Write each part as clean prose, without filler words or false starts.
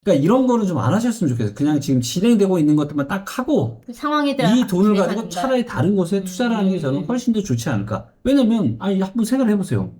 그러니까 이런 거는 좀 안 하셨으면 좋겠어요. 그냥 지금 진행되고 있는 것들만 딱 하고 그 상황에 따라 이 돈을 가지고 진행하는다. 차라리 다른 곳에 투자를 하는 게 저는 훨씬 더 좋지 않을까. 왜냐면 아니 한번 생각을 해보세요.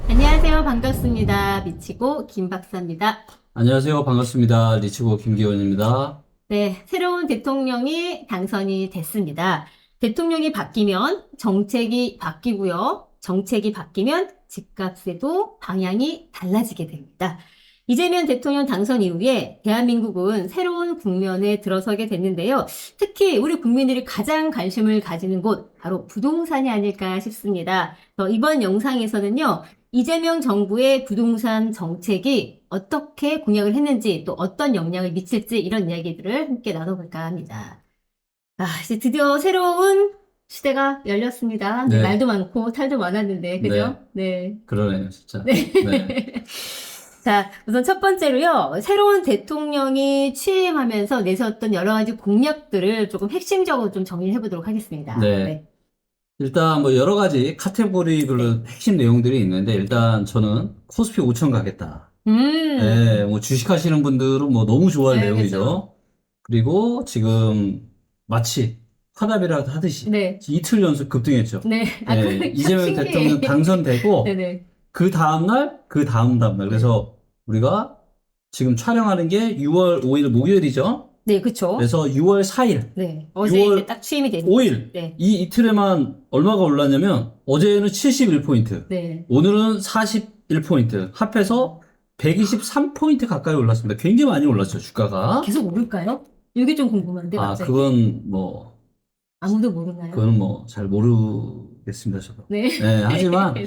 안녕하세요. 반갑습니다. 미치고 김 박사입니다. 안녕하세요. 반갑습니다. 리치고 김기원입니다. 네, 새로운 대통령이 당선이 됐습니다. 대통령이 바뀌면 정책이 바뀌고요. 정책이 바뀌면 집값에도 방향이 달라지게 됩니다. 이재명 대통령 당선 이후에 대한민국은 새로운 국면에 들어서게 됐는데요. 특히 우리 국민들이 가장 관심을 가지는 곳, 바로 부동산이 아닐까 싶습니다. 이번 영상에서는요, 이재명 정부의 부동산 정책이 어떻게 공약을 했는지 또 어떤 영향을 미칠지 이런 이야기들을 함께 나눠볼까 합니다. 이제 드디어 새로운 시대가 열렸습니다. 네, 네. 말도 많고 탈도 많았는데, 그죠? 네. 그러네요, 진짜. 네. 네. 자, 우선 첫 번째로요. 새로운 대통령이 취임하면서 내세웠던 여러 가지 공약들을 조금 핵심적으로 좀 정리를 해보도록 하겠습니다. 네. 일단 뭐 여러 가지 카테고리별로 핵심 내용들이 있는데 일단 저는 코스피 5천 가겠다. 네, 뭐 주식 하시는 분들은 뭐 너무 좋아할 네, 내용이죠. 그렇죠. 그리고 지금 마치 화답이라도 하듯이 네. 이틀 연속 급등했죠. 네. 아, 네, 참 이재명 신기해. 대통령 당선되고 네네. 그 다음날, 그 다음날. 그래서 우리가 지금 촬영하는 게 6월 5일 목요일이죠. 네, 그쵸. 그래서 6월 4일, 네. 어제 6월 이제 딱 취임이 됐 5일 네. 이 이틀에만 얼마가 올랐냐면 어제는 71포인트, 네. 오늘은 41포인트, 합해서 123포인트 가까이 올랐습니다. 굉장히 많이 올랐죠, 주가가. 계속 오를까요? 이게 좀 궁금한데, 아, 갑자기. 아무도 모르나요? 그거는 뭐 잘 모르겠습니다, 저도. 네. 네, 하지만 네.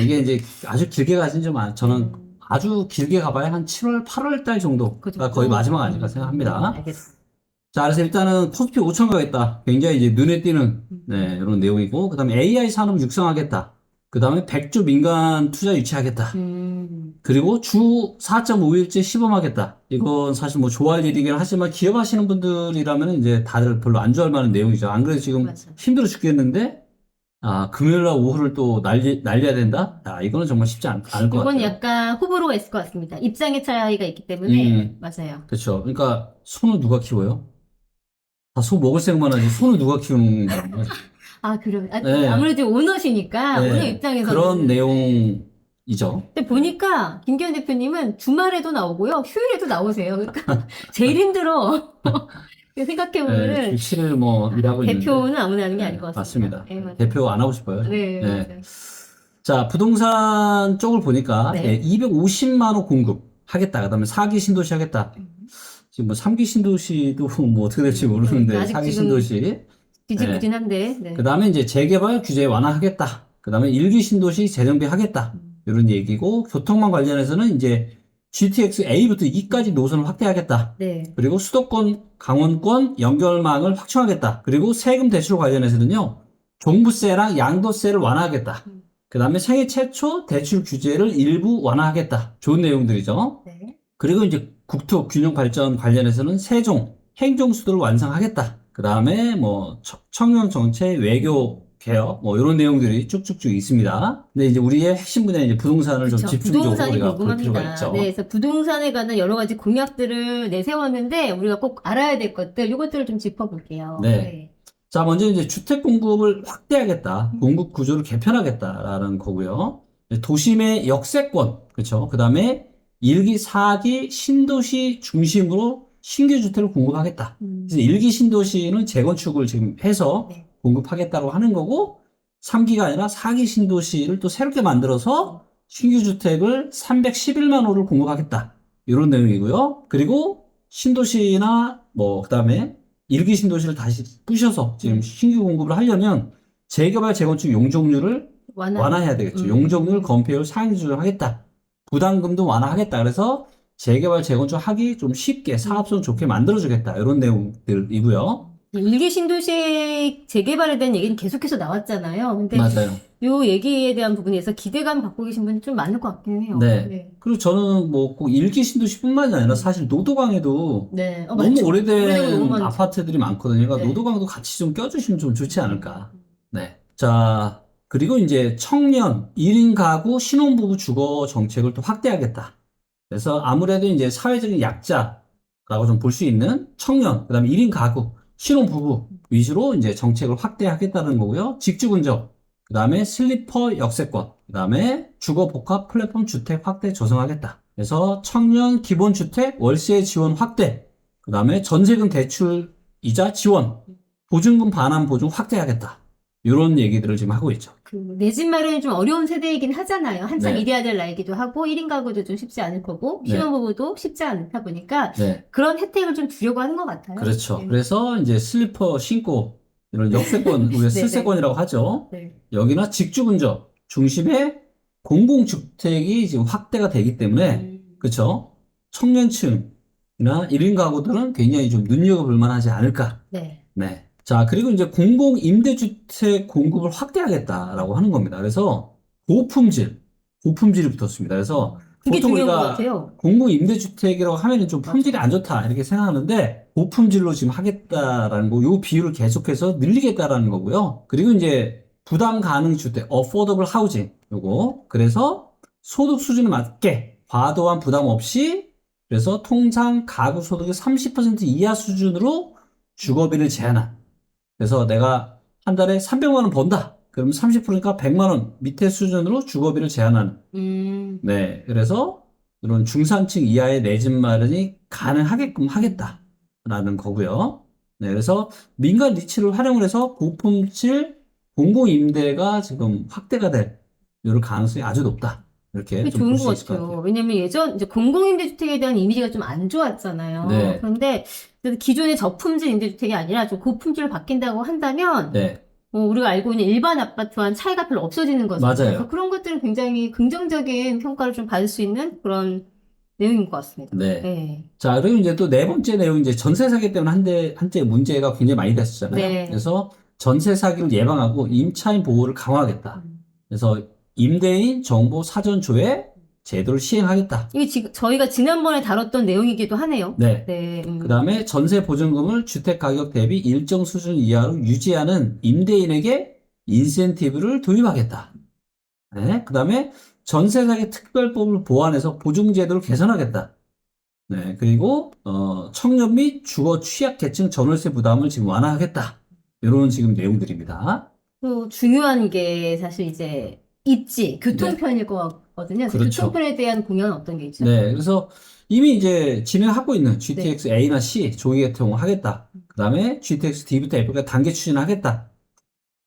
이게 이제 아주 길게 가진 좀 저는 음. 아주 길게 가봐야 한 7월, 8월 달 그 정도가 정도? 거의 마지막 아닐까 생각합니다. 알겠습니다. 자, 그래서 일단은 코스피 5천 가겠다. 굉장히 이제 눈에 띄는 네, 이런 내용이고, 그 다음에 AI 산업 육성하겠다. 그 다음에 100조 민간 투자 유치하겠다. 그리고 주 4.5일째 시범하겠다. 이건 사실 뭐 좋아할 일이긴 하지만 기업하시는 분들이라면 이제 다들 별로 안 좋아할 만한 내용이죠. 안 그래도 지금 맞아. 힘들어 죽겠는데, 금요일 날 오후를 또 날려야 된다? 이거는 정말 쉽지 않을 것 이건 같아요. 약간 호불호가 있을 것 같습니다. 입장의 차이가 있기 때문에. 음, 맞아요. 그렇죠. 그러니까 소는 누가 키워요? 다 소 먹을 생만 하지 소는 누가 키우는 거예요? 그럼. 네. 아무래도 오너시니까, 오너 네, 입장에서는. 그런 내용이죠. 근데 보니까, 김기현 대표님은 주말에도 나오고요, 휴일에도 나오세요. 그러니까, 제일 힘들어. 네, 생각해보면은, 주 7일 뭐 일하고 있는데. 대표는 아무나 하는 게 아닌 것 같습니다. 맞습니다. 네, 맞아요. 대표 안 하고 싶어요. 네, 맞아요. 자, 부동산 쪽을 보니까 네. 250만 호 공급하겠다. 그다음에 4기 신도시 하겠다. 지금 뭐 3기 신도시도 뭐 어떻게 될지 모르는데 아직 4기 지금 신도시. 뒤지부진한데, 네. 그다음에 이제 재개발 규제 완화하겠다. 그다음에 1기 신도시 재정비하겠다. 이런 얘기고 교통망 관련해서는 이제 GTX A부터 E까지 노선을 확대하겠다. 네. 그리고 수도권, 강원권 연결망을 확충하겠다. 그리고 세금 대출 관련해서는요, 종부세랑 양도세를 완화하겠다. 그 다음에 생애 최초 대출 규제를 일부 완화하겠다. 좋은 내용들이죠. 네. 그리고 이제 국토 균형 발전 관련해서는 세종, 행정수도를 완성하겠다. 그 다음에 뭐 청년 정책, 외교 개혁, 뭐 이런 내용들이 쭉쭉쭉 있습니다. 근데 이제 우리의 핵심 분야 이제 부동산을 좀 그쵸. 집중적으로 부동산이 우리가 볼 필요가 궁금합니다. 있죠. 네, 그래서 부동산에 관한 여러 가지 공약들을 내세웠는데 우리가 꼭 알아야 될 것들, 이것들을 좀 짚어볼게요. 네. 자, 먼저 이제 주택 공급을 확대하겠다. 공급 구조를 개편하겠다라는 거고요. 도심의 역세권, 그렇죠. 그 다음에 1기, 4기 신도시 중심으로 신규 주택을 공급하겠다. 그래서 1기 신도시는 재건축을 지금 해서 네. 공급하겠다고 하는 거고, 3기가 아니라 4기 신도시를 또 새롭게 만들어서 신규 주택을 311만 호를 공급하겠다. 이런 내용이고요. 그리고 신도시나 그 다음에 1기 신도시를 다시 부셔서 지금 신규 공급을 하려면 재개발, 재건축 용적률을 완화해야 되겠죠. 용적률, 건폐율 상위 조정하겠다. 부담금도 완화하겠다. 그래서 재개발, 재건축 하기 좀 쉽게 사업성 좋게 만들어주겠다. 이런 내용들이고요. 일기 신도시 재개발에 대한 얘기는 계속해서 나왔잖아요. 근데 맞아요. 이 얘기에 대한 부분에서 기대감 갖고 계신 분이 좀 많을 것 같긴 해요. 네. 그리고 저는 뭐 꼭 1기 신도시뿐만이 아니라 사실 노도강에도 네. 너무 맞죠. 오래된 너무 많죠. 아파트들이 많거든요. 그러니까 네. 노도강도 같이 좀 껴주시면 좀 좋지 않을까. 네. 자, 그리고 이제 청년, 1인 가구, 신혼부부 주거 정책을 또 확대하겠다. 그래서 아무래도 이제 사회적인 약자라고 좀 볼 수 있는 청년, 그다음에 1인 가구, 신혼부부 위주로 이제 정책을 확대하겠다는 거고요. 직주근접, 그다음에 슬리퍼 역세권, 그다음에 주거 복합 플랫폼 주택 확대 조성하겠다. 그래서 청년 기본주택 월세 지원 확대, 그다음에 전세금 대출 이자 지원, 보증금 반환 보증 확대하겠다. 이런 얘기들을 지금 하고 있죠. 내 집 마련이 좀 어려운 세대이긴 하잖아요. 한참 네. 일해야 될 나이기도 하고 1인 가구도 좀 쉽지 않을 거고 네. 신혼부부도 쉽지 않다 보니까 네. 그런 혜택을 좀 주려고 하는 것 같아요. 그렇죠. 네. 그래서 이제 슬리퍼 신고 이런 역세권, 우리가 네, 슬세권이라고 하죠. 네. 여기나 직주근접 중심의 공공주택이 지금 확대가 되기 때문에 그렇죠. 청년층이나 1인 가구들은 굉장히 좀 눈여겨볼 만하지 않을까. 네. 네. 자, 그리고 이제 공공임대주택 공급을 확대하겠다라고 하는 겁니다. 그래서 고품질이 붙었습니다. 그래서 그게 보통 중요한 것 우리가 같아요. 공공임대주택이라고 하면 좀 품질이 안 좋다 이렇게 생각하는데 고품질로 지금 하겠다라는 거, 요 비율을 계속해서 늘리겠다라는 거고요. 그리고 이제 부담 가능 주택, affordable housing 요거. 그래서 소득 수준에 맞게 과도한 부담 없이 그래서 통상 가구 소득의 30% 이하 수준으로 주거비를 제한한. 그래서 내가 한 달에 300만 원 번다. 그럼 30%니까 100만 원 밑에 수준으로 주거비를 제한하는. 네, 그래서 이런 중산층 이하의 내 집 마련이 가능하게끔 하겠다라는 거고요. 네, 그래서 민간 리츠를 활용을 해서 고품질 공공임대가 지금 확대가 될 이런 가능성이 아주 높다. 이렇게 그게 좀 좋은 볼 수 것 있을 것 같아요. 같아요. 왜냐면 예전 이제 공공임대주택에 대한 이미지가 좀 안 좋았잖아요. 네. 그런데 그래도 기존의 저품질 임대주택이 아니라 좀 고품질로 바뀐다고 한다면 네, 우리가 알고 있는 일반 아파트와는 차이가 별로 없어지는 거죠. 맞아요. 그래서 그런 것들은 굉장히 긍정적인 평가를 좀 받을 수 있는 그런 내용인 것 같습니다. 네. 네. 자, 그리고 이제 또 네 번째 내용, 이제 전세 사기 때문에 한때 문제가 굉장히 많이 됐었잖아요. 네. 그래서 전세 사기를 예방하고 임차인 보호를 강화하겠다. 그래서 임대인 정보 사전 조회 제도를 시행하겠다. 이게 지금 저희가 지난번에 다뤘던 내용이기도 하네요. 네. 네. 그 다음에 전세 보증금을 주택 가격 대비 일정 수준 이하로 유지하는 임대인에게 인센티브를 도입하겠다. 네. 그 다음에 전세 사기 특별법을 보완해서 보증 제도를 개선하겠다. 네. 그리고 청년 및 주거 취약계층 전월세 부담을 지금 완화하겠다. 이런 지금 내용들입니다. 또 중요한 게 사실 이제 입지, 교통편일 것 같거든요. 그래서 그렇죠. 교통편에 대한 공약은 어떤 게 있죠? 네, 그래서 이미 이제 진행하고 있는 GTX A나 C 조기 개통하겠다. 그 다음에 GTX D부터 F가 단계 추진하겠다.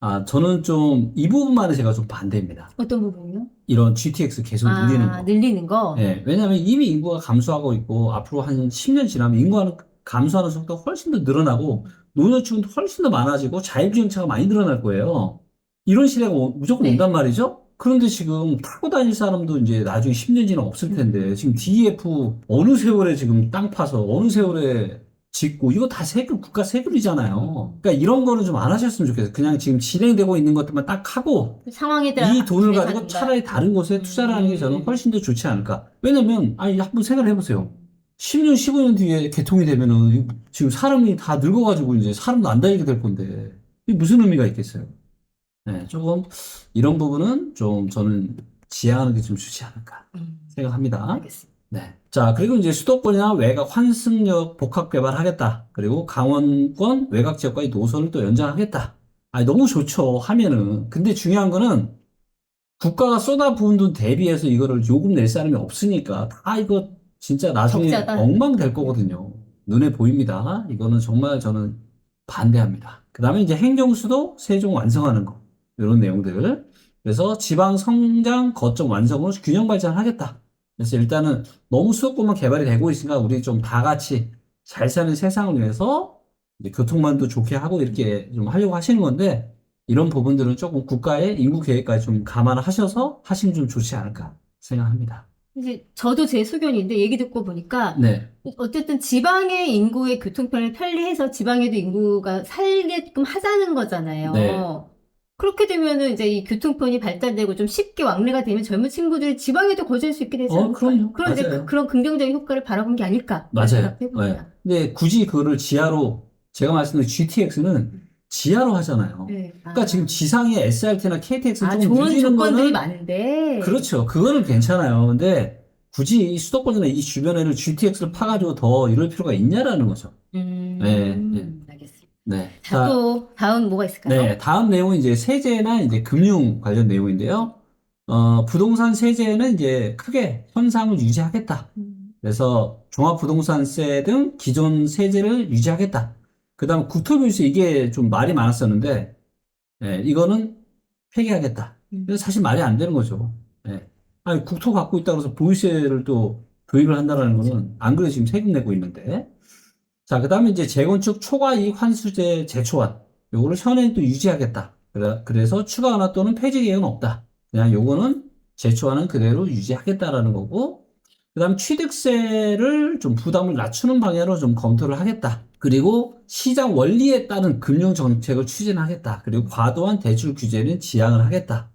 아, 저는 좀 이 부분만은 제가 좀 반대입니다. 어떤 부분이요? 이런 GTX 계속 늘리는 거. 늘리는 거? 네, 왜냐하면 이미 인구가 감소하고 있고 앞으로 한 10년 지나면 인구가 감소하는 속도가 훨씬 더 늘어나고 노년층도 훨씬 더 많아지고 자율주행차가 많이 늘어날 거예요. 이런 시대가 무조건 네. 온단 말이죠. 그런데 지금 타고 다닐 사람도 이제 나중에 10년 지나면 없을 텐데 지금 DEF 어느 세월에 지금 땅 파서 어느 세월에 짓고 이거 다 세금 국가 세금이잖아요. 그러니까 이런 거는 좀 안 하셨으면 좋겠어요. 그냥 지금 진행되고 있는 것들만 딱 하고 상황에 따라 이 돈을 가지고 진행한다. 차라리 다른 곳에 투자를 하는 게 저는 훨씬 더 좋지 않을까. 왜냐면 아니 한번 생각을 해보세요. 10년, 15년 뒤에 개통이 되면은 지금 사람이 다 늙어가지고 이제 사람도 안 다니게 될 건데 이게 무슨 의미가 있겠어요? 네, 조금 이런 부분은 좀 저는 지양하는 게 좀 좋지 않을까 생각합니다. 알겠습니다. 네. 자, 그리고 이제 수도권이나 외곽 환승역 복합 개발하겠다. 그리고 강원권 외곽 지역과의 노선을 또 연장하겠다. 아니, 너무 좋죠. 하면은. 근데 중요한 거는 국가가 쏟아부은 돈 대비해서 이거를 요금 낼 사람이 없으니까 다 이거 진짜 나중에 적자다. 엉망 될 거거든요. 눈에 보입니다. 이거는 정말 저는 반대합니다. 그 다음에 이제 행정수도 세종 완성하는 거. 이런 내용들. 그래서 지방 성장 거점 완성으로 균형 발전하겠다. 그래서 일단은 너무 수도권만 개발이 되고 있으니까 우리 좀 다 같이 잘 사는 세상을 위해서 이제 교통만도 좋게 하고 이렇게 좀 하려고 하시는 건데 이런 부분들은 조금 국가의 인구 계획까지 좀 감안하셔서 하시면 좀 좋지 않을까 생각합니다. 이제 저도 제 소견인데 얘기 듣고 보니까 네. 어쨌든 지방의 인구의 교통편을 편리해서 지방에도 인구가 살게끔 하자는 거잖아요. 네. 그렇게 되면은 이제 이 교통편이 발달되고 좀 쉽게 왕래가 되면 젊은 친구들이 지방에도 거주할 수 있게 되지 않을까? 그럼요. 그런 이제 맞아요. 그런 긍정적인 효과를 바라본 게 아닐까? 맞아요. 생각해봅니다. 네. 근데 굳이 그거를 지하로 제가 말씀드린 GTX는 지하로 하잖아요. 네. 그러니까 지금 지상에 SRT나 KTX는 조금 좋은 누리는 조건들이 거는 많은데. 그렇죠. 그거는 괜찮아요. 근데 굳이 이 수도권이나 이 주변에를 GTX를 파가지고 더 이럴 필요가 있냐라는 거죠. 네, 네. 알겠습니다. 네. 자, 또 다음 뭐가 있을까요? 네. 다음 내용은 이제 세제나 이제 금융 관련 내용인데요. 부동산 세제는 이제 크게 현상을 유지하겠다. 그래서 종합부동산세 등 기존 세제를 유지하겠다. 그 다음 국토교부세 이게 좀 말이 많았었는데, 예, 이거는 폐기하겠다. 이거 사실 말이 안 되는 거죠. 예. 아니, 국토 갖고 있다고 해서 보유세를 또 도입을 한다는 거는 안 그래도 지금 세금 내고 있는데. 자, 그 다음에 이제 재건축 초과이익 환수제 제초안. 요거를 현행 또 유지하겠다. 그래서 추가하나 또는 폐지 계획은 없다. 그냥 요거는 제초안은 그대로 유지하겠다라는 거고, 그 다음 취득세를 좀 부담을 낮추는 방향으로 좀 검토를 하겠다. 그리고 시장 원리에 따른 금융 정책을 추진하겠다. 그리고 과도한 대출 규제는 지양을 하겠다.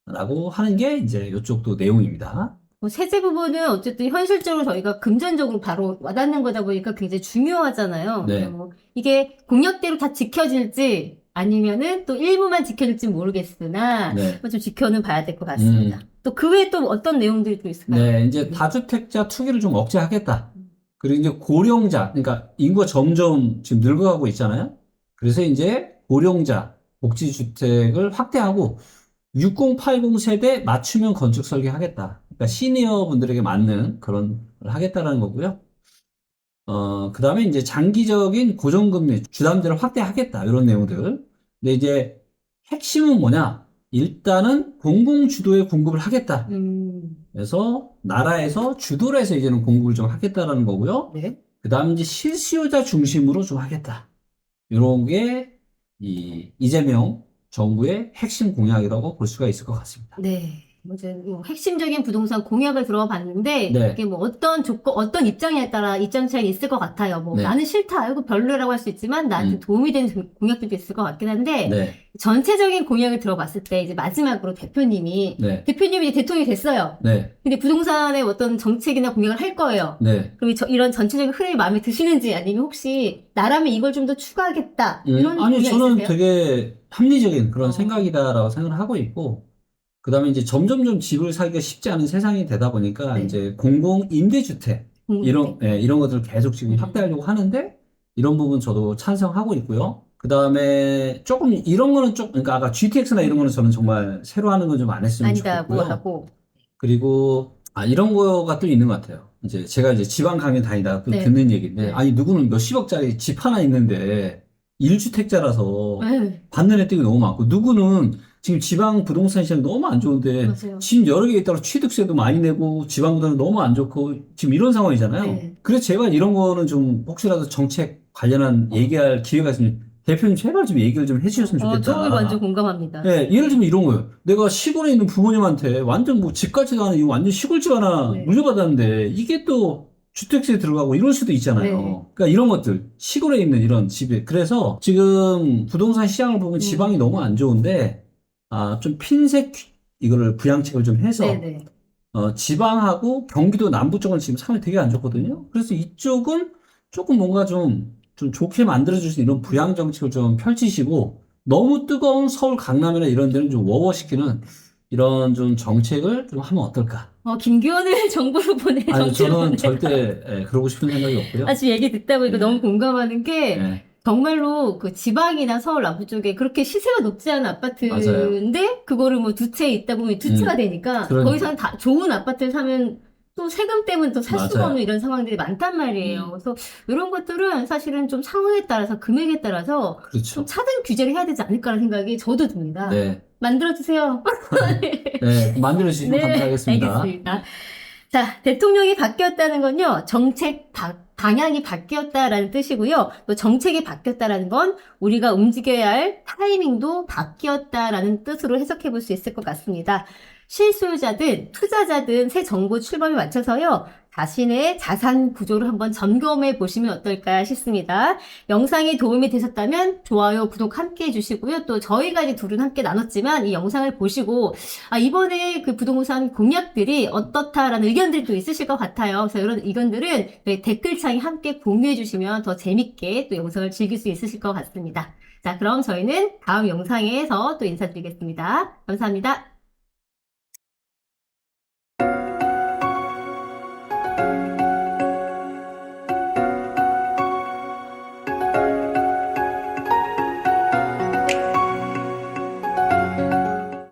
라고 하는 게 이제 이쪽도 내용입니다. 뭐 세제 부분은 어쨌든 현실적으로 저희가 금전적으로 바로 와닿는 거다 보니까 굉장히 중요하잖아요. 네. 이게 공약대로 다 지켜질지 아니면은 또 일부만 지켜질지 모르겠으나 네. 좀 지켜는 봐야 될 것 같습니다. 또 그 외에 또 어떤 내용들이 또 있을까요? 네, 이제 다주택자 투기를 좀 억제하겠다. 그리고 이제 고령자, 그러니까 인구가 점점 지금 늙어가고 있잖아요. 그래서 이제 고령자 복지주택을 확대하고 6080 세대 맞춤형 건축 설계하겠다. 그러니까 시니어 분들에게 맞는 그런 걸 하겠다라는 거고요. 그 다음에 이제 장기적인 고정금리 주담대를 확대하겠다. 이런 내용들. 근데 이제 핵심은 뭐냐? 일단은 공공주도의 공급을 하겠다. 그래서 나라에서 주도를 해서 이제는 공급을 좀 하겠다라는 거고요. 네. 그 다음 이제 실수요자 중심으로 좀 하겠다. 이런 게 이재명 정부의 핵심 공약이라고 볼 수가 있을 것 같습니다. 네. 이제 뭐 핵심적인 부동산 공약을 들어봤는데 네. 이게 뭐 어떤 조건, 어떤 입장에 따라 입장 차이 있을 것 같아요. 뭐 네. 나는 싫다, 이거 별로라고 할 수 있지만 나한테 도움이 되는 공약들도 있을 것 같긴 한데 네. 전체적인 공약을 들어봤을 때 이제 마지막으로 대표님이 네. 이제 대통령이 됐어요. 네. 근데 부동산의 어떤 정책이나 공약을 할 거예요. 네. 그럼 이런 전체적인 흐름이 마음에 드시는지 아니면 혹시 나라면 이걸 좀 더 추가하겠다 이런 아니, 공약 저는 있으세요? 되게 합리적인 그런 어. 생각이다라고 생각을 하고 있고, 그 다음에 이제 점점점 집을 사기가 쉽지 않은 세상이 되다 보니까 네. 이제 공공임대주택, 이런 것들을 계속 지금 확대하려고 하는데, 이런 부분 저도 찬성하고 있고요. 그 다음에 조금 이런 거는 그러니까 아까 GTX나 이런 거는 저는 정말 새로 하는 건 좀 안 했으면 아니다고 좋겠고요. 하고 그리고 이런 거가 또 있는 것 같아요. 이제 제가 이제 지방 강연 다니다가 또 네. 듣는 얘기인데, 네. 아니 누구는 몇십억짜리 집 하나 있는데 1주택자라서 네. 받는 혜택이 너무 많고, 누구는 지금 지방 부동산 시장이 너무 안 좋은데 맞아요. 집 여러 개 있다고 취득세도 많이 내고 지방 부동산 너무 안 좋고 지금 이런 상황이잖아요. 네. 그래서 제발 이런 거는 좀 혹시라도 정책 관련한 얘기할 기회가 있으면 대표님 제발 좀 얘기를 좀 해주셨으면 좋겠다. 저 완전 공감합니다. 네, 예를 들면 이런 거예요. 내가 시골에 있는 부모님한테 완전 뭐 집까지도 않은 이 완전 시골집 하나 네. 물려받았는데 이게 또 주택세 들어가고 이럴 수도 있잖아요. 네. 그러니까 이런 것들, 시골에 있는 이런 집에. 그래서 지금 부동산 시장을 보면 지방이 너무 안 좋은데, 좀 핀셋 이거를 부양책을 좀 해서, 네네. 지방하고 경기도 남부 쪽은 지금 상황이 되게 안 좋거든요. 그래서 이쪽은 조금 뭔가 좀 좋게 만들어줄 수 있는 이런 부양 정책을 좀 펼치시고, 너무 뜨거운 서울 강남이나 이런 데는 좀 워워시키는 이런 좀 정책을 좀 하면 어떨까? 김기현을 정부로 보내, 아니, 정치로 저는 보내. 절대 그러고 싶은 생각이 없고요. 지금 얘기 듣다 보니까 너무 공감하는 게 네. 정말로 그 지방이나 서울 남부 쪽에 그렇게 시세가 높지 않은 아파트인데 그거를 뭐 두 채 있다 보면 두 채가 되니까 그러니까. 더 이상 다 좋은 아파트를 사면 또 세금 때문에 또 살 수가 맞아요. 없는 이런 상황들이 많단 말이에요. 그래서 이런 것들은 사실은 좀 상황에 따라서 금액에 따라서 그렇죠. 좀 차등 규제를 해야 되지 않을까라는 생각이 저도 듭니다. 네. 만들어주세요. 네, 만들어주시면 감사하겠습니다. 알겠습니다. 자, 대통령이 바뀌었다는 건요, 정책 방향이 바뀌었다라는 뜻이고요. 또 정책이 바뀌었다라는 건 우리가 움직여야 할 타이밍도 바뀌었다라는 뜻으로 해석해 볼 수 있을 것 같습니다. 실소유자든 투자자든 새 정부 출범에 맞춰서요, 자신의 자산 구조를 한번 점검해 보시면 어떨까 싶습니다. 영상이 도움이 되셨다면 좋아요, 구독 함께 해주시고요. 또 저희가 이제 둘은 함께 나눴지만 이 영상을 보시고 이번에 그 부동산 공약들이 어떻다라는 의견들이 또 있으실 것 같아요. 그래서 이런 의견들은 댓글창에 함께 공유해 주시면 더 재밌게 또 영상을 즐길 수 있으실 것 같습니다. 자, 그럼 저희는 다음 영상에서 또 인사드리겠습니다. 감사합니다.